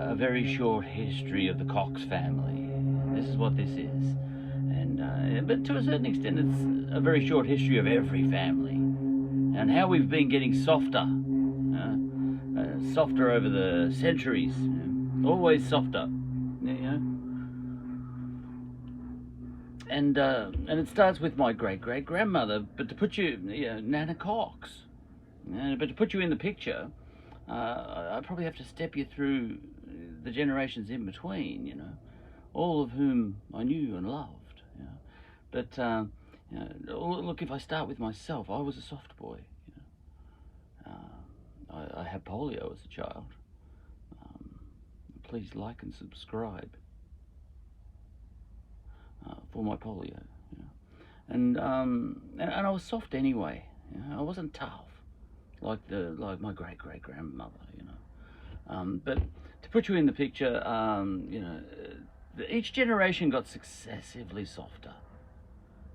a very short history of the Cox family. This is what this is. And but to a certain extent, it's a very short history of every family and how we've been getting softer, softer over the centuries, always softer, you know. And it starts with my great grandmother. But to put you, Nana Cox. But to put you in the picture, I probably have to step you through the generations in between, all of whom I knew and loved. But look, if I start with myself, I was a soft boy. I had polio as a child. Please like and subscribe for my polio. And I was soft anyway. I wasn't tough like my great grandmother. But to put you in the picture, each generation got successively softer.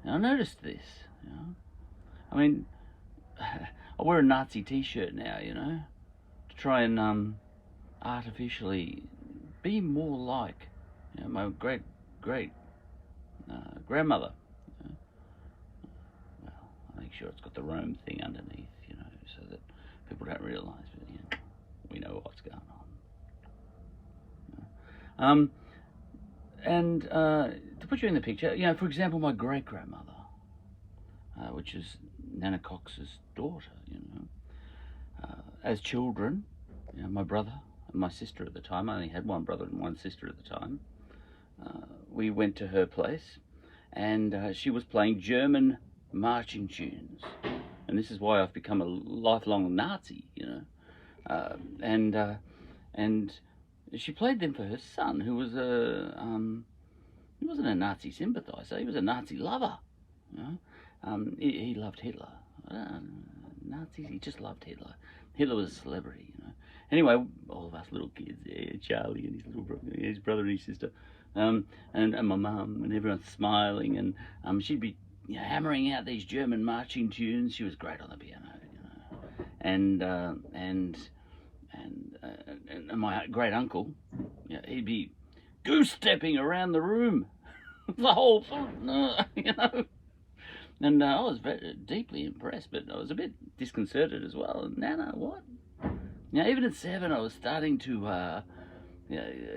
And I noticed this. I mean, I wear a Nazi T-shirt now, to try and artificially be more like my great grandmother. Well, I make sure it's got the Rome thing underneath, so that people don't realise, but we know what's going on. And to put you in the picture, for example, my great grandmother, which is Nana Cox's daughter, as children, my brother and my sister at the time, I only had one brother and one sister at the time, we went to her place, and she was playing German marching tunes. And this is why I've become a lifelong Nazi, and she played them for her son, who was he wasn't a Nazi sympathiser, he was a Nazi lover. He loved Hitler. Nazis, he just loved Hitler. Hitler was a celebrity, Anyway, all of us little kids, Charlie and his little brother, his brother and his sister, and my mum, and everyone's smiling, and she'd be hammering out these German marching tunes. She was great on the piano, and my great uncle, he'd be goose stepping around the room, the whole, And I was very deeply impressed, but I was a bit disconcerted as well. Nana, what? Even at 7, I was starting to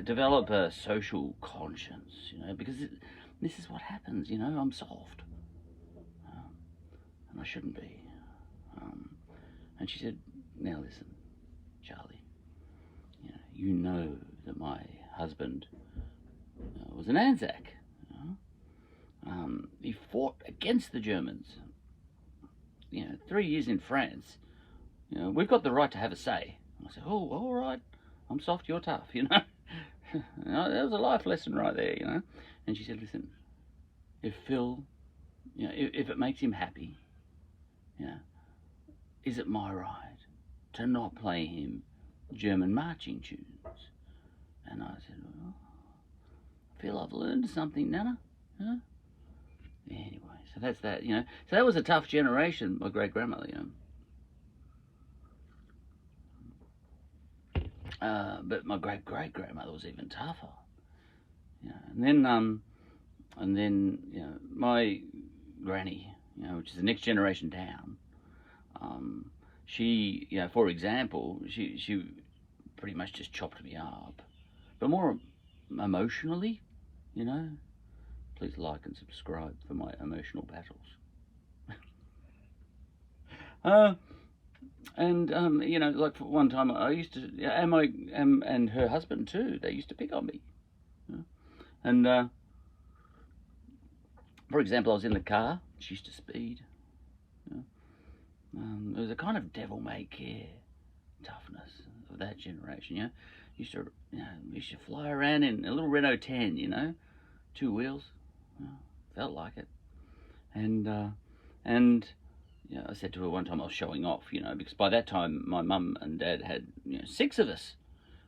develop a social conscience, because this is what happens, I'm soft. And I shouldn't be. And she said, now listen, Charlie, you know that my husband was an Anzac. He fought against the Germans. 3 years in France. We've got the right to have a say. I said, oh, all right. I'm soft, you're tough, That was a life lesson right there, And she said, listen, if Phil, if it makes him happy, is it my right to not play him German marching tunes? And I said, well, I feel I've learned something, Nana. Anyway, so that's that, So that was a tough generation, my great grandmother, But my great grandmother was even tougher. And then my granny, which is the next generation down. She, for example, she pretty much just chopped me up, but more emotionally, Please like and subscribe for my emotional battles. Like for one time I used to, and her husband too, they used to pick on me. And for example, I was in the car, she used to speed. There was a kind of devil-may-care toughness of that generation, Used to fly around in a little Renault 10, 2 wheels. Felt like it. And I said to her one time, I was showing off, because by that time my mum and dad had 6 of us,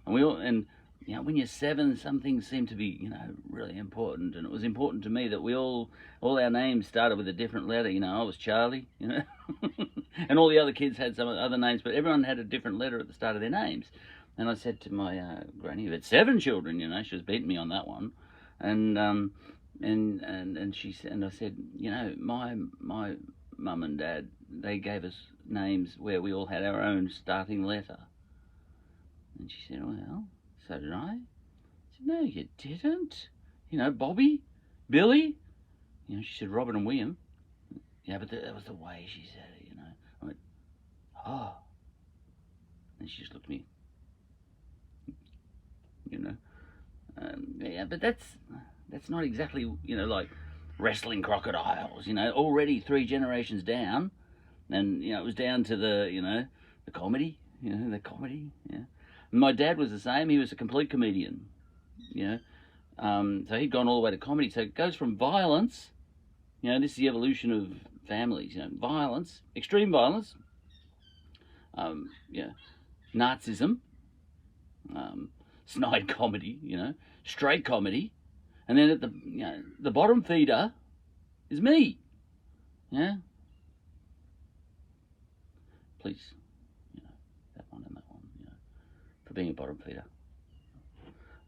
and we all, and when you're 7, some things seem to be really important, and it was important to me that we all our names started with a different letter. I was Charlie, and all the other kids had some other names, but everyone had a different letter at the start of their names. And I said to my granny, "You've had 7 children, you know." She was beating me on that one, and she said, and I said, "You know, my mum and dad, they gave us names where we all had our own starting letter." And she said, "Well, so did I." I said, "No, you didn't. You know, Bobby, Billy." You know, she said Robert and William. Yeah, but that was the way she said it. You know, I went, "Oh," and she just looked at me. You know, yeah, but that's not exactly, you know, like wrestling crocodiles. You know, already 3 generations down, and you know it was down to the comedy. You know, the comedy. Yeah, and my dad was the same. He was a complete comedian. You know, so he'd gone all the way to comedy. So it goes from violence. You know, this is the evolution of families. You know, violence, extreme violence. Yeah, Nazism. Snide comedy, you know, straight comedy, and then at the bottom feeder is me. Yeah, please, you know, that one and that one, you know, for being a bottom feeder.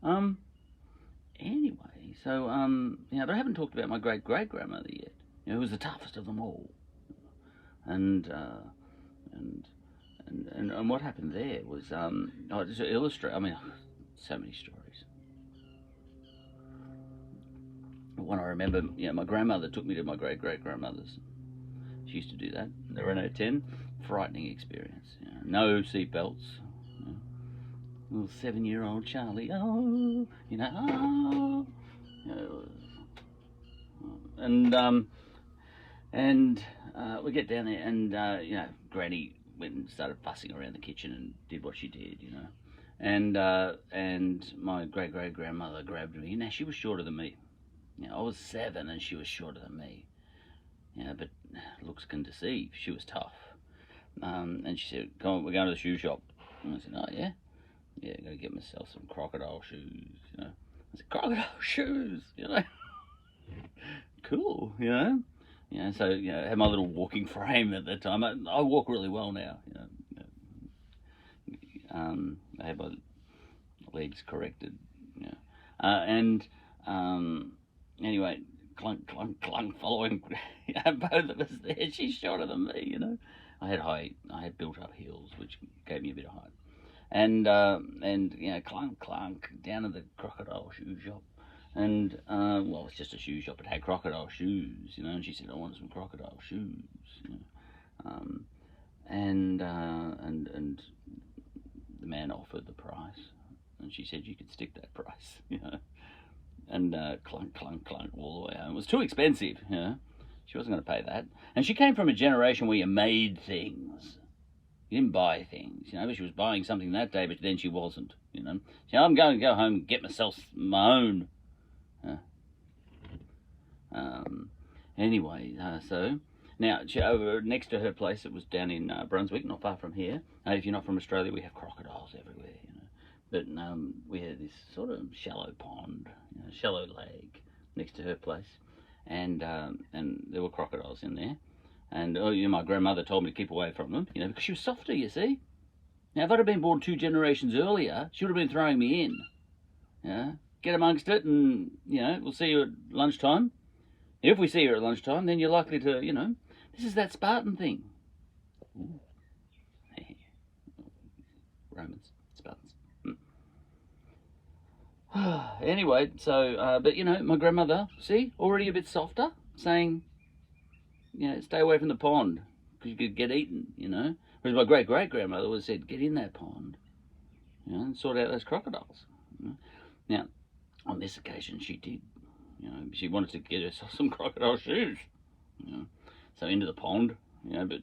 Um. Anyway, so but I haven't talked about my great grandmother yet. You know, who was the toughest of them all, and and and what happened there was just to illustrate. I mean, so many stories. One I remember, you know, my grandmother took me to my great grandmother's. She used to do that. The Renault 10, frightening experience. You know, no seatbelts. You know, little 7-year-old Charlie. Oh, you know, oh, you know, and we get down there, and you know, Granny went and started fussing around the kitchen and did what she did, you know, and my great grandmother grabbed me. Now she was shorter than me. You know, I was 7 and she was shorter than me. You know, but looks can deceive. She was tough. And she said, "Come on, we're going to the shoe shop." And I said, "Oh, yeah? Yeah, I'm going to get myself some crocodile shoes, you know." I said, "Crocodile shoes," you know. Cool, you know. You know, so, you know, I had my little walking frame at that time. I walk really well now, you know. I had my legs corrected, you know. And anyway, clunk, clunk, clunk, following both of us there. She's shorter than me, you know. I had built up heels, which gave me a bit of height. And you know, clunk, clunk, down to the crocodile shoe shop. And, well, it's just a shoe shop. It had crocodile shoes, you know. And she said, "I want some crocodile shoes," you know. And the man offered the price. And she said, "You could stick that price," you know. And clunk, clunk, clunk all the way home. It was too expensive, you know. She wasn't going to pay that. And she came from a generation where you made things. You didn't buy things, you know. But she was buying something that day, but then she wasn't, you know. She said, "I'm going to go home and get myself my own." Anyway, so now over next to her place, it was down in Brunswick, not far from here. If you're not from Australia, we have crocodiles everywhere, you know. But we had this sort of shallow pond, you know, shallow lake next to her place, and there were crocodiles in there. And you know, my grandmother told me to keep away from them, you know, because she was softer, you see. Now, if I'd have been born 2 generations earlier, she would have been throwing me in. Yeah, get amongst it, and you know, we'll see you at lunchtime. If we see her at lunchtime, then you're likely to, you know, this is that Spartan thing. Ooh. Romans, Spartans. Anyway, so, but you know, my grandmother, see, already a bit softer, saying, you know, stay away from the pond because you could get eaten, you know. Whereas my great grandmother would have said, get in that pond, you know, and sort out those crocodiles. You know? Now, on this occasion, she did. You know, she wanted to get herself some crocodile shoes. You know, so into the pond. You know, but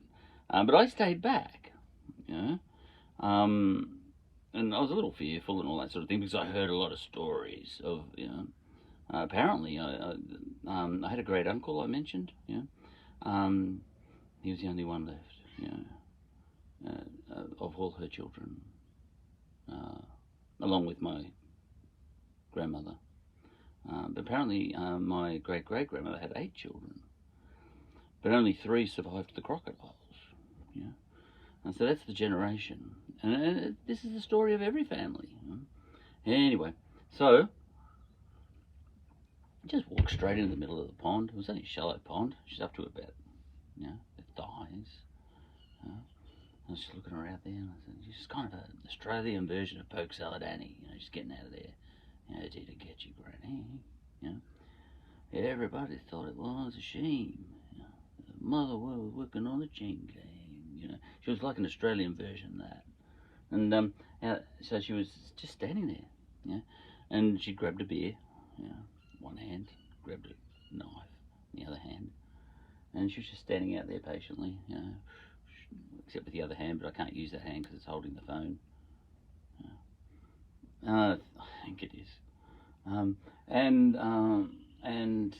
I stayed back. You know, and I was a little fearful and all that sort of thing because I heard a lot of stories of, you know, apparently I had a great uncle I mentioned. You know, he was the only one left. You know, of all her children, along with my grandmother. But apparently, my great grandmother had 8 children, but only 3 survived the crocodiles. Yeah, And so that's the generation. And this is the story of every family. Anyway, so just walked straight into the middle of the pond. It was only a shallow pond. She's up to about, her thighs. I was just looking her out there, and I said, she's kind of an Australian version of Poke Salad Annie. Just getting out of there. Did it get you, Granny? Everybody thought it was a shame. The mother was working on the chain gang. She was like an Australian version of that. And so she was just standing there, and she grabbed a beer, one hand, grabbed a knife, in the other hand, and she was just standing out there patiently, except with the other hand, but I can't use that hand because it's holding the phone. I think it is. And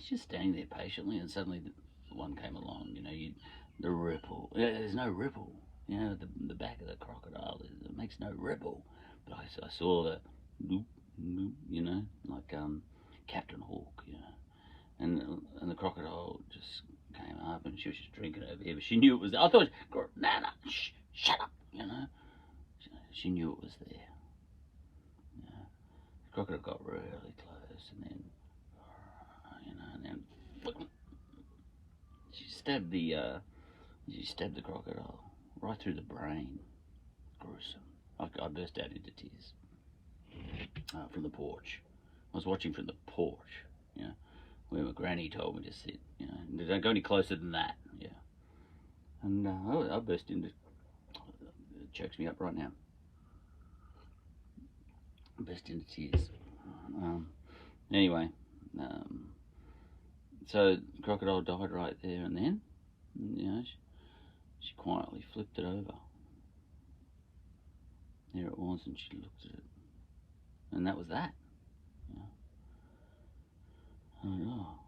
she's just standing there patiently, and suddenly the one came along, the ripple. There's no ripple. The back of the crocodile, it makes no ripple. But I saw the loop, like Captain Hawk, and the crocodile just came up, and she was just drinking over here, but she knew it was there. I thought, no, shut up, She knew it was there. The crocodile got really close, and then, she stabbed the crocodile right through the brain. Gruesome. I burst out into tears from the porch. I was watching from the porch, where my granny told me to sit. Don't go any closer than that. And I burst into. It chokes me up right now. I burst into tears. Anyway, so the crocodile died right there and then. She quietly flipped it over. There it was, and she looked at it, and that was that. Oh.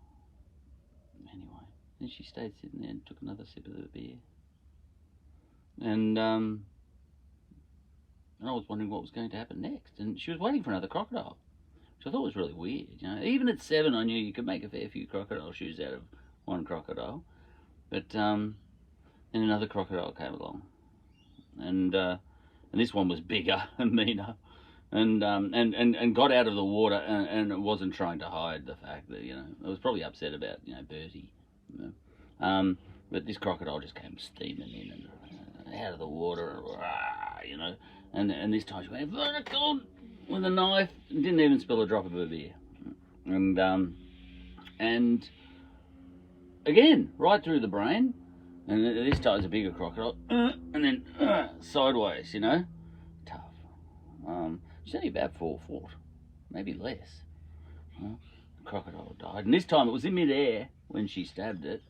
Anyway, then she stayed sitting there and took another sip of the beer, and I was wondering what was going to happen next, and she was waiting for another crocodile, which I thought was really weird. Even at 7, I knew you could make a fair few crocodile shoes out of one crocodile, but then another crocodile came along, and this one was bigger and meaner, and got out of the water, and it wasn't trying to hide the fact that it was probably upset about Bertie, but this crocodile just came steaming in and out of the water, and this time she went vertical with a knife and didn't even spill a drop of her beer, and again right through the brain. And this time it's a bigger crocodile, and then sideways, tough. She's only about 4 foot, maybe less. The crocodile died, and this time it was in midair when she stabbed it,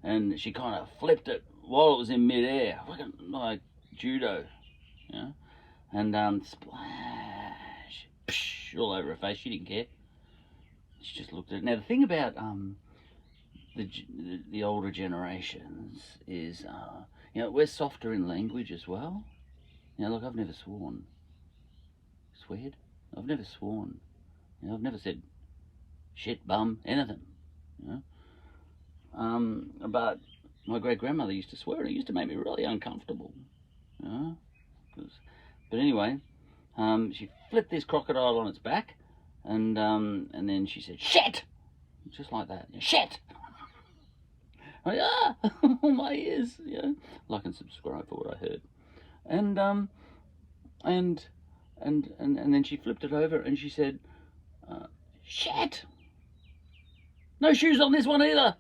and she kind of flipped it while it was in midair, like judo, and splash, psh, all over her face. She didn't care. She just looked at it. Now the thing about the older generations is, we're softer in language as well. Look, I've never sworn. Sweared? I've never sworn. I've never said shit, bum, anything. But my great-grandmother used to swear, and it used to make me really uncomfortable. But anyway, she flipped this crocodile on its back, and then she said, shit! Just like that. Shit! My ears, like and subscribe for what I heard, and then she flipped it over and she said, "Shit! No shoes on this one either."